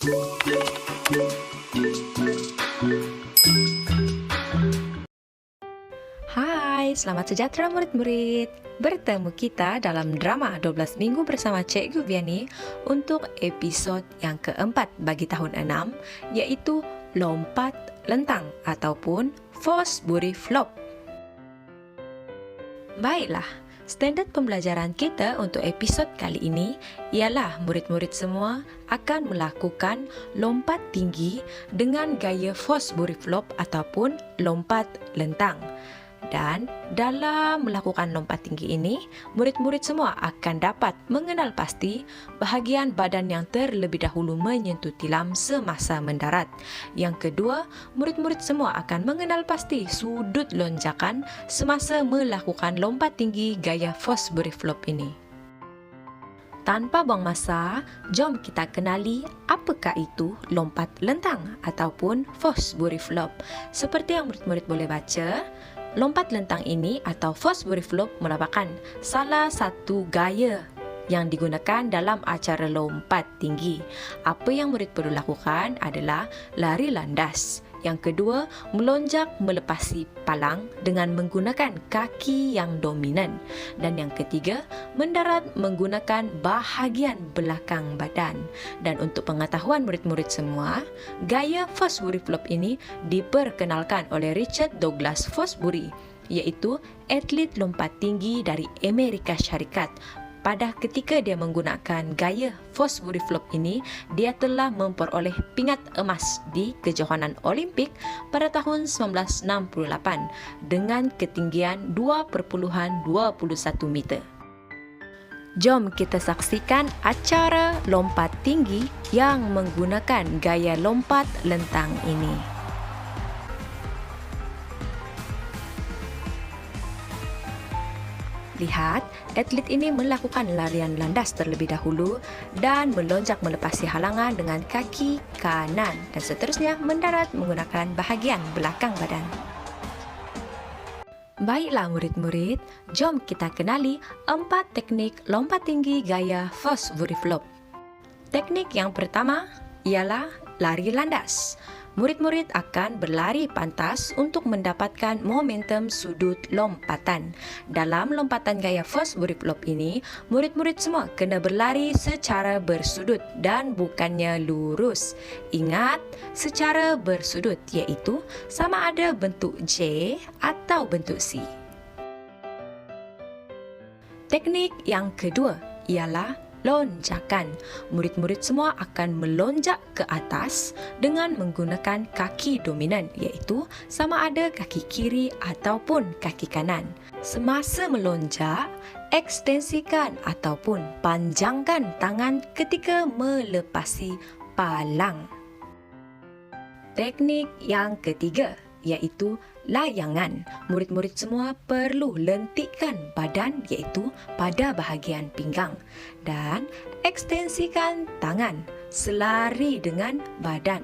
Hai, selamat sejahtera murid-murid. Bertemu kita dalam drama 12 minggu bersama Cikgu Viani untuk episod yang keempat bagi tahun 6, yaitu Lompat Lentang ataupun Fosbury Flop. Baiklah, standard pembelajaran kita untuk episod kali ini ialah murid-murid semua akan melakukan lompat tinggi dengan gaya Fosbury Flop ataupun lompat lentang. Dan dalam melakukan lompat tinggi ini, murid-murid semua akan dapat mengenal pasti bahagian badan yang terlebih dahulu menyentuh tilam semasa mendarat. Yang kedua, murid-murid semua akan mengenal pasti sudut lonjakan semasa melakukan lompat tinggi gaya Fosbury Flop ini. Tanpa buang masa, jom kita kenali apakah itu lompat lentang ataupun Fosbury Flop. Seperti yang murid-murid boleh baca, lompat lentang ini atau Fosbury Flop merupakan salah satu gaya yang digunakan dalam acara lompat tinggi. Apa yang murid perlu lakukan adalah lari landas. Yang kedua, melonjak melepasi palang dengan menggunakan kaki yang dominan. Dan yang ketiga, mendarat menggunakan bahagian belakang badan. Dan untuk pengetahuan murid-murid semua, gaya Fosbury Flop ini diperkenalkan oleh Richard Douglas Fosbury, iaitu atlet lompat tinggi dari Amerika Syarikat. Pada ketika dia menggunakan gaya Fosbury Flop ini, dia telah memperoleh pingat emas di kejohanan Olimpik pada tahun 1968 dengan ketinggian 2,21 meter. Jom kita saksikan acara lompat tinggi yang menggunakan gaya lompat lentang ini. Lihat, atlet ini melakukan larian landas terlebih dahulu dan melonjak melepasi halangan dengan kaki kanan dan seterusnya mendarat menggunakan bahagian belakang badan. Baiklah murid-murid, jom kita kenali 4 teknik lompat tinggi gaya Fosbury Flop. Teknik yang pertama ialah lari landas. Murid-murid akan berlari pantas untuk mendapatkan momentum sudut lompatan. Dalam lompatan gaya Fosbury Flop ini, murid-murid semua kena berlari secara bersudut dan bukannya lurus. Ingat, secara bersudut iaitu sama ada bentuk J atau bentuk C. Teknik yang kedua ialah lonjakan. Murid-murid semua akan melonjak ke atas dengan menggunakan kaki dominan, iaitu sama ada kaki kiri ataupun kaki kanan. Semasa melonjak, ekstensikan ataupun panjangkan tangan ketika melepasi palang. Teknik yang ketiga iaitu layangan. Murid-murid semua perlu lentikkan badan iaitu pada bahagian pinggang dan ekstensikan tangan selari dengan badan.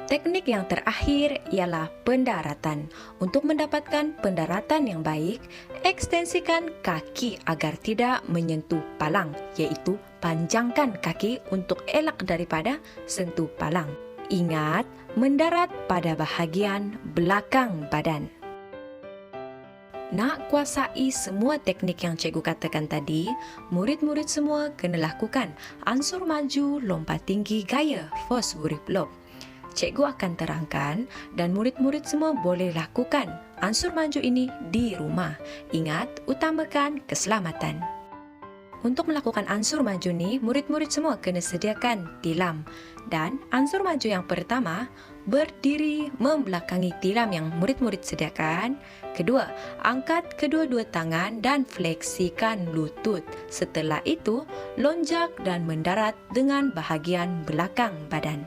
Teknik yang terakhir ialah pendaratan. Untuk mendapatkan pendaratan yang baik, ekstensikan kaki agar tidak menyentuh palang, iaitu panjangkan kaki untuk elak daripada sentuh palang. Ingat, mendarat pada bahagian belakang badan. Nak kuasai semua teknik yang cikgu katakan tadi, murid-murid semua kena lakukan ansur maju lompat tinggi gaya Fosbury Flop. Cikgu akan terangkan dan murid-murid semua boleh lakukan ansur maju ini di rumah. Ingat, utamakan keselamatan. Untuk melakukan ansur maju ni, murid-murid semua kena sediakan tilam. Dan ansur maju yang pertama, berdiri membelakangi tilam yang murid-murid sediakan. Kedua, angkat kedua-dua tangan dan fleksikan lutut. Setelah itu, lonjak dan mendarat dengan bahagian belakang badan.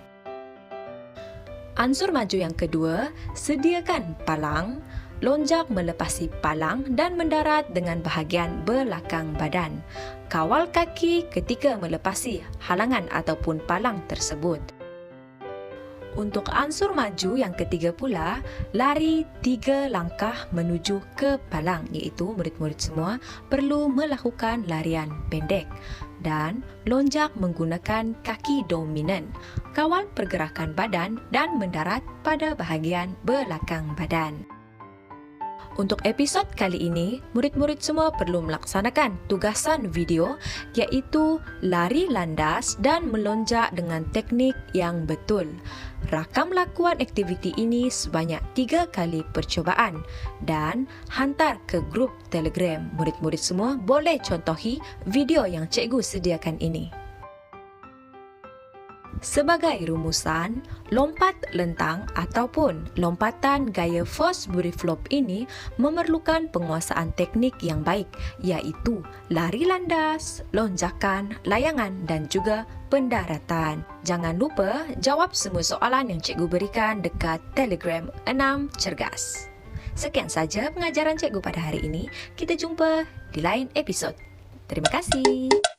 Ansur maju yang kedua, sediakan palang, lonjak melepasi palang dan mendarat dengan bahagian belakang badan. Kawal kaki ketika melepasi halangan ataupun palang tersebut. Untuk ansur maju yang ketiga pula, lari 3 langkah menuju ke palang, iaitu murid-murid semua perlu melakukan larian pendek. dan lonjak menggunakan kaki dominan, kawal pergerakan badan dan mendarat pada bahagian belakang badan. Untuk episod kali ini, murid-murid semua perlu melaksanakan tugasan video iaitu lari landas dan melonjak dengan teknik yang betul. Rakam lakuan aktiviti ini sebanyak 3 kali percubaan dan hantar ke grup Telegram. Murid-murid semua boleh contohi video yang cikgu sediakan ini. Sebagai rumusan, lompat lentang ataupun lompatan gaya Fosbury Flop ini memerlukan penguasaan teknik yang baik iaitu lari landas, lonjakan, layangan dan juga pendaratan. Jangan lupa jawab semua soalan yang cikgu berikan dekat Telegram 6 Cergas. Sekian saja pengajaran cikgu pada hari ini. Kita jumpa di lain episod. Terima kasih.